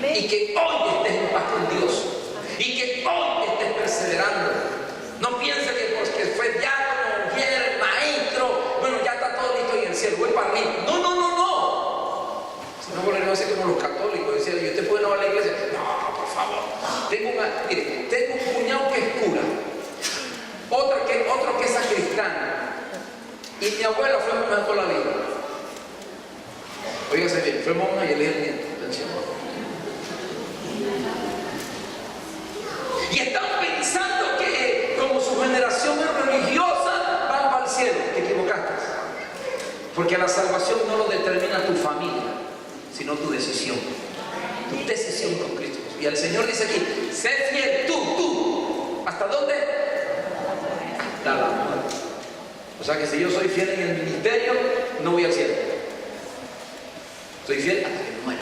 Y que hoy estés en paz con Dios, y que hoy estés perseverando. No piense que porque fue diácono, mujer, maestro, bueno, ya está todo listo en el cielo, voy para arriba. No, no, no, no. Si no, volveremos a ser como los católicos, decían: ¿y usted puede no ir a la iglesia? No, por favor. Tengo un cuñado que es cura, otro que es sacristán, y mi abuela fue monja toda la vida. Óigase bien, fue monja y él es el nieto. Atención. Y están pensando que como su generación es religiosa van para el cielo. Te equivocaste, porque la salvación no lo determina tu familia, sino tu decisión con Cristo. Y el Señor dice aquí: sé fiel tú, ¿hasta dónde? Hasta la muerte. O sea que si yo soy fiel en el ministerio, no voy al cielo. Soy fiel hasta que muera.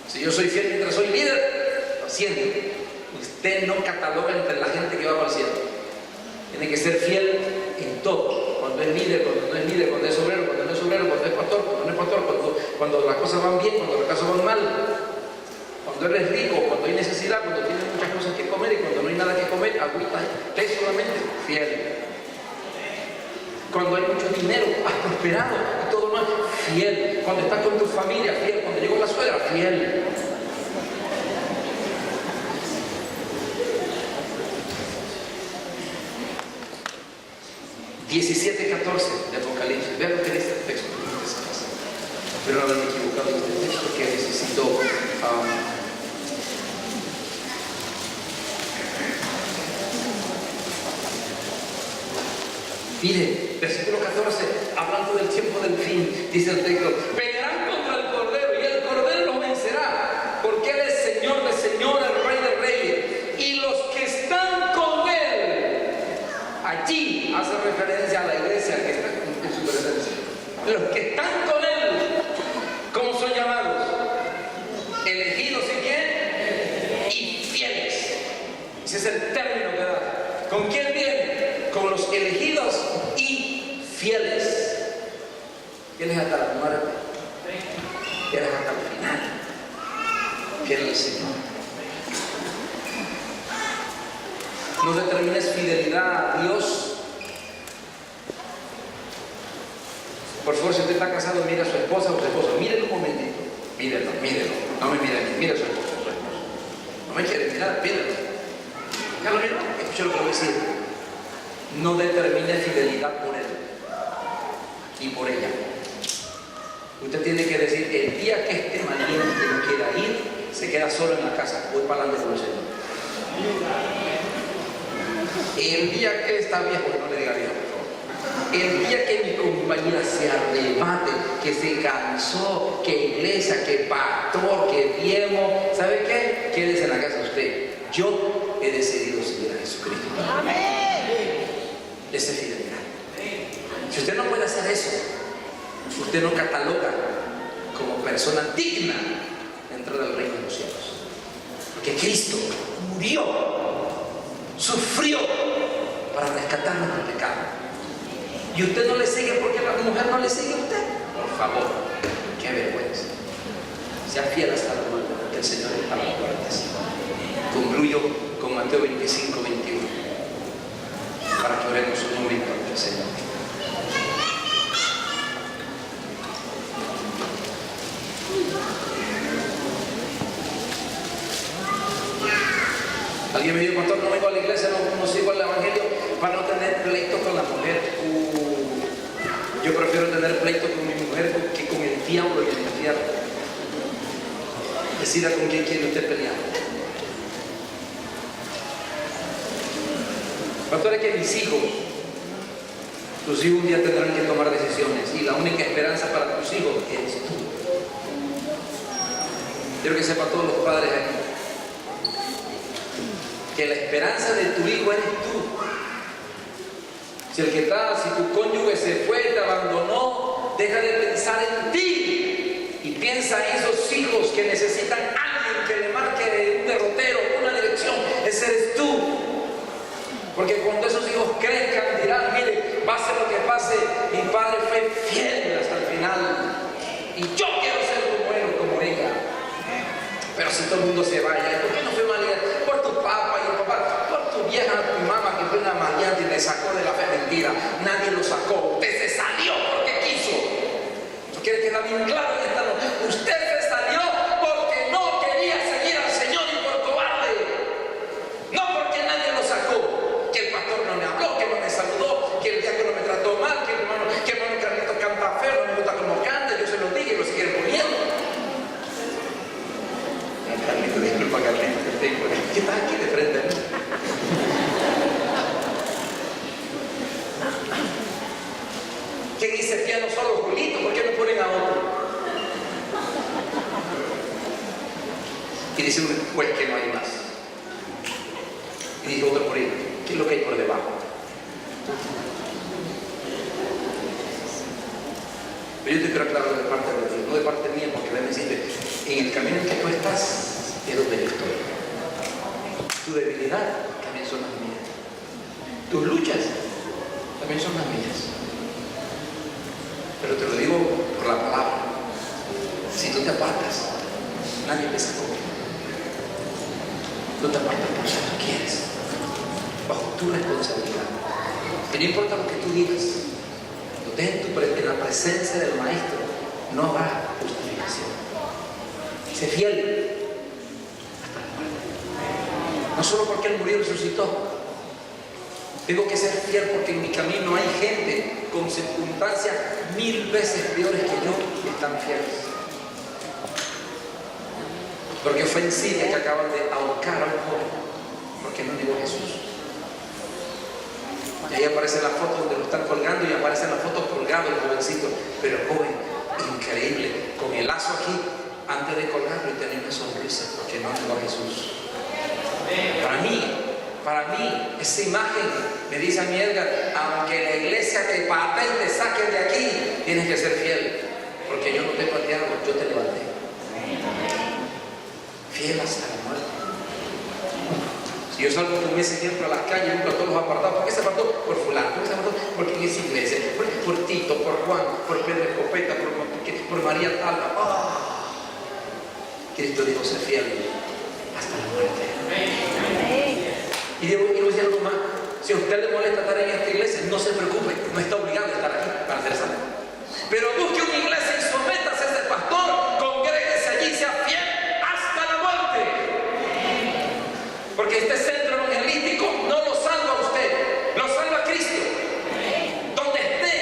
Si yo soy fiel mientras soy líder, lo siento, usted no cataloga entre la gente que va para el cielo. Tiene que ser fiel en todo. Cuando es líder, cuando no es líder, cuando es obrero, cuando no es obrero, cuando es pastor, cuando no es pastor, cuando las cosas van bien, cuando las cosas van mal, cuando eres rico, cuando hay necesidad, cuando tienes muchas cosas que comer y cuando no hay nada que comer, agüita, té solamente, fiel. Cuando hay mucho dinero, has prosperado y todo lo demás, fiel. Cuando estás con tu familia, fiel. Cuando llegó la suegra, fiel. (17:14) de Apocalipsis. Vean lo que dice el texto. Pero no haberme equivocado en este texto que necesito. Mire, versículo 14, hablando del tiempo del fin, dice el texto: pelearán contra el Cordero y el Cordero los vencerá, porque Él es Señor de señores, Rey de reyes, y los que están con Él, allí hace referencia a la iglesia que está en su presencia. Los que están con Él, ¿cómo son llamados? Elegidos, ¿y quién? Y fieles. Ese es el término que da. ¿Con quién viene? Con los elegidos y fieles. Fieles hasta la muerte. Fieles hasta el final. Fieles al Señor. No determines fidelidad a Dios. Por favor, si usted está casado, mire a su esposa o su esposo. Mírenlo un momentito. Mírenlo. No me mire a mí. Mire a su esposo o su esposo. No me quiere mirar, mírenlo. ¿Ya lo vieron? Escuché lo que voy a decir. No determine fidelidad por él y por ella. Usted tiene que decir: el día que este valiente no quiera ir, se queda solo en la casa. Voy para adelante con el Señor. El día que está viejo, no le diga viejo, por favor. el día que mi compañía se arrebate, que se cansó, que iglesia, que pastor, que diezmo, ¿sabe qué? Quédese en la casa usted. Yo he decidido seguir a Jesucristo. Amén. Esa es fidelidad. Si usted no puede hacer eso, usted no cataloga como persona digna de entrar al reino de los cielos. Porque Cristo murió, sufrió para rescatarnos del pecado. Y usted no le sigue porque la mujer no le sigue a usted. Por favor, qué vergüenza. Sea fiel hasta la muerte, porque el Señor está a las puertas. Concluyo con Mateo 25, 21, para que oremos un momento ante el Señor. Alguien me dijo, pastor, no vengo a la iglesia, no sigo el evangelio para no tener pleito con la mujer. Yo prefiero tener pleito con mi mujer que con el diablo y el infierno. Decida con quién quiere usted pelear. Pastor, es que mis hijos, tus hijos un día tendrán que tomar decisiones y la única esperanza para tus hijos eres tú. Quiero que sepan todos los padres aquí que la esperanza de tu hijo eres tú. Si tu cónyuge se fue, te abandonó, deja de pensar en ti y piensa en esos hijos que necesitan a alguien que le marque un derrotero, una dirección. Ese eres tú. Porque cuando esos hijos crezcan dirán, mire, pase lo que pase, mi padre fue fiel hasta el final y yo quiero ser como él, como ella. Pero si todo el mundo se vaya, ¿por qué no fue María? Por tu papá y el papá, por tu vieja, tu mamá que fue una maleante y le sacó de la fe. Mentira, nadie lo sacó, usted se salió porque quiso. Quiere quedar bien claro en esta noche, usted se salió porque no quería seguir al Señor y por cobarde, no porque nadie lo sacó, que el pastor no me habló, que no me saludó, que el diácono me trató mal, que el hermano Carlito canta feo, no me gusta como canta, yo se lo dije y lo siguen poniendo. Carlito, disculpa Carlito, que tengo. ¿Qué tal aquí de frente a mí? ¿Quién dice piano solo, Julito? ¿Por qué no ponen a otro? Y dice un juez que no hay más. Y dice otro por ahí, ¿qué es lo que hay por debajo? Pero yo te quiero aclarar de parte de Dios, no de parte mía, porque déjame decirte, en el camino en que tú estás, es donde yo estoy. Tu debilidad también son las mías. Tus luchas también son las mías. Pero te lo digo por la palabra. Si tú te apartas, nadie pesa contigo. Tú te apartas porque tú quieres, bajo tu responsabilidad. Que no importa lo que tú digas, tú estés en la presencia del Maestro, no habrá justificación. Sé fiel hasta la muerte. No solo porque Él murió y resucitó. Tengo que ser fiel porque en mi camino hay gente con circunstancias 1000 veces peores que yo que están fieles. Porque fue en Siria que acaban de ahorcar a un joven porque no negó a Jesús. Y ahí aparece la foto donde lo están colgando y aparece la foto colgado el jovencito, pero joven, increíble, con el lazo aquí antes de colgarlo y tenía una sonrisa porque no negó a Jesús. Para mí, esa imagen me dice a mi Edgar, aunque la iglesia te patee y te saque de aquí, tienes que ser fiel, porque yo no te he pateado, yo te levanté. Fiel hasta la muerte. Si yo salgo con ese ejemplo a las calles, a todos los apartados, ¿por qué se apartó? Por fulano, ¿por qué se apartó? Porque en esa iglesia, por Tito, por Juan, por Pedro Escopeta, por María Talba. Cristo dijo ser fiel hasta la muerte. Y le voy a decir algo más. Si a usted le molesta estar en esta iglesia, no se preocupe, no está obligado a estar aquí para ser salvo. Pero busque una iglesia y sométase a ese pastor, congréguese allí y sea fiel hasta la muerte. Porque este centro evangelístico no lo salva a usted, lo salva a Cristo. Donde esté,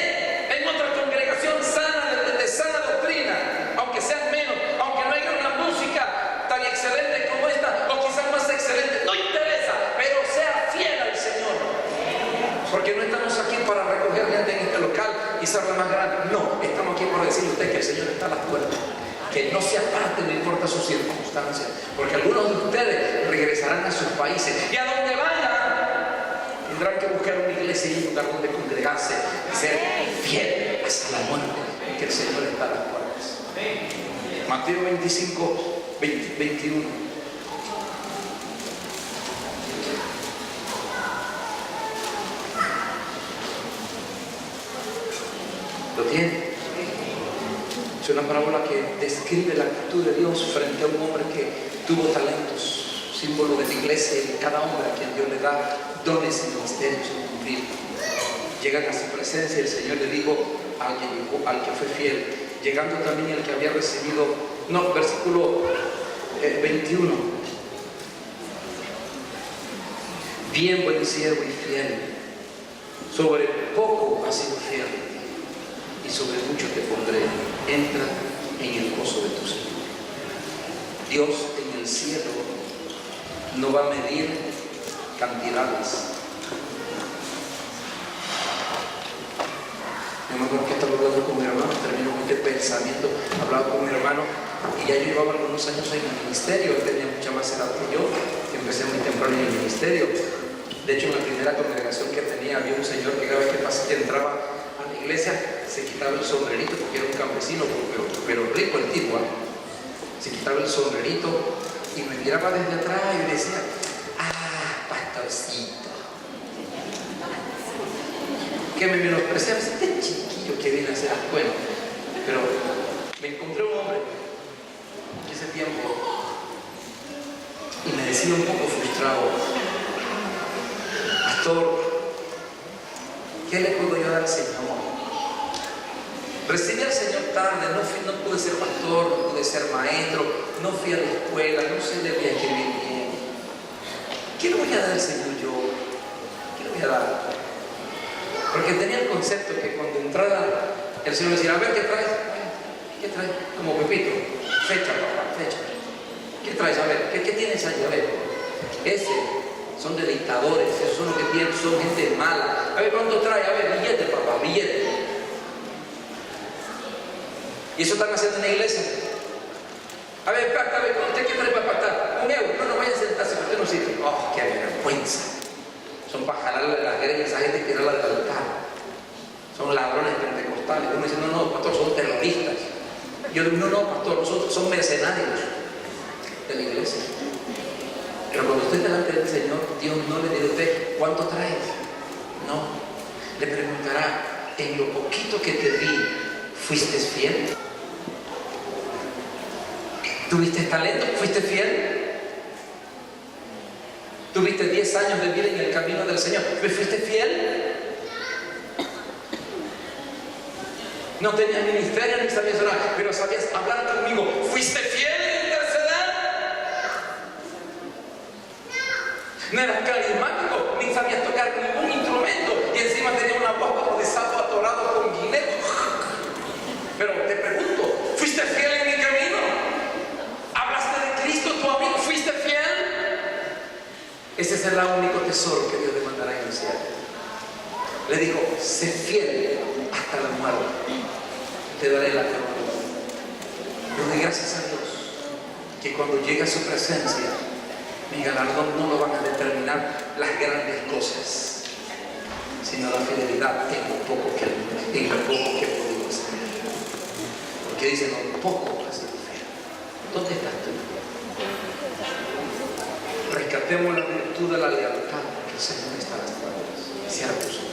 en otra congregación sana, de sana doctrina, aunque sean menos, aunque no haya una música tan excelente como esta, o quizás más excelente, no interesa, pero sea fiel al Señor. Porque no estamos aquí para recoger gente en este y ser la más grande. No, estamos aquí por decirle a usted que el Señor está a las puertas. Que no se aparte, no importa sus circunstancias, porque algunos de ustedes regresarán a sus países y a donde vayan tendrán que buscar una iglesia y un lugar donde congregarse y ser fiel hasta la muerte, que el Señor está a las puertas. Mateo 25, 21. ¿Lo tiene? Es una parábola que describe la actitud de Dios frente a un hombre que tuvo talentos, símbolo de la iglesia y de cada hombre a quien Dios le da dones y ministerios a cumplir. Llegan a su presencia y el Señor le dijo al que fue fiel, llegando también el que había recibido, versículo 21. Bien, buen siervo y fiel, sobre poco has sido fiel, y sobre mucho te pondré. Entra en el gozo de tu Señor. Dios en el cielo no va a medir cantidades. Yo me acuerdo que estaba hablando con mi hermano, termino con este pensamiento, hablaba con mi hermano y ya yo llevaba algunos años en el ministerio, él tenía mucha más edad que yo, que empecé muy temprano en el ministerio. De hecho, en la primera congregación que tenía había un señor que cada vez que entraba a la iglesia se quitaba el sombrerito, porque era un campesino, pero rico el tipo, ¿eh? Se quitaba el sombrerito y me miraba desde atrás y me decía, pastorcito. Que me menospreciaba, este chiquillo que viene a hacer las cuentas. Pero me encontré un hombre en ese tiempo y me decía un poco frustrado, pastor, ¿qué le puedo yo dar al Señor? Recibí al Señor tarde, no pude ser pastor, no pude ser maestro, no fui a la escuela, no sé leer y escribir bien. ¿Qué le voy a dar al Señor yo? ¿Qué le voy a dar? Porque tenía el concepto que cuando entrara el Señor me decía, a ver, ¿qué traes? ¿Qué traes? Como Pepito, fecha, papá, fecha. ¿Qué traes? A ver, ¿qué tienes ahí? A ver, son de dictadores, esos son los que tienen, son gente mala. A ver, ¿cuánto trae? A ver, billete, papá, billete. Y eso están haciendo en la iglesia. A ver, pacta, a ver, ¿usted qué trae para pactar? €1. No vaya a sentarse, usted no sirve. ¡Oh, qué vergüenza! Son para jalarle las greñas a esa gente que no la del altar. Son ladrones pentecostales. Uno dice, no, pastor, son terroristas. Yo digo, no, pastor, nosotros son mercenarios de la iglesia. Pero cuando usted delante del Señor, Dios no le dirá a usted, ¿cuánto traes? No. Le preguntará, en lo poquito que te di, ¿fuiste fiel? ¿Tuviste talento? ¿Fuiste fiel? ¿Tuviste 10 años de vida en el camino del Señor? ¿Me fuiste fiel? No tenías ministerio ni sabías orar, pero sabías hablar conmigo. ¿Fuiste fiel en interceder? No eras carismático, ni sabías tocar ningún instrumento y encima tenías una voz como de sapo atorado con guineo. Pero te pregunto, ¿fuiste fiel en mi camino? ¿Hablaste de Cristo, tu amigo? ¿Fuiste fiel? Ese es el único tesoro que Dios demandará en el cielo. Le dijo, sé fiel hasta la muerte, te daré la corona. Yo doy gracias a Dios que cuando llegue a su presencia, mi galardón no lo van a determinar las grandes cosas, sino la fidelidad en lo poco que puedo hacer. Porque dice, no, poco has sido fiel. ¿Dónde estás tú? Rescatemos la virtud de la lealtad, que el Señor está a las puertas. Cierra tus ojos.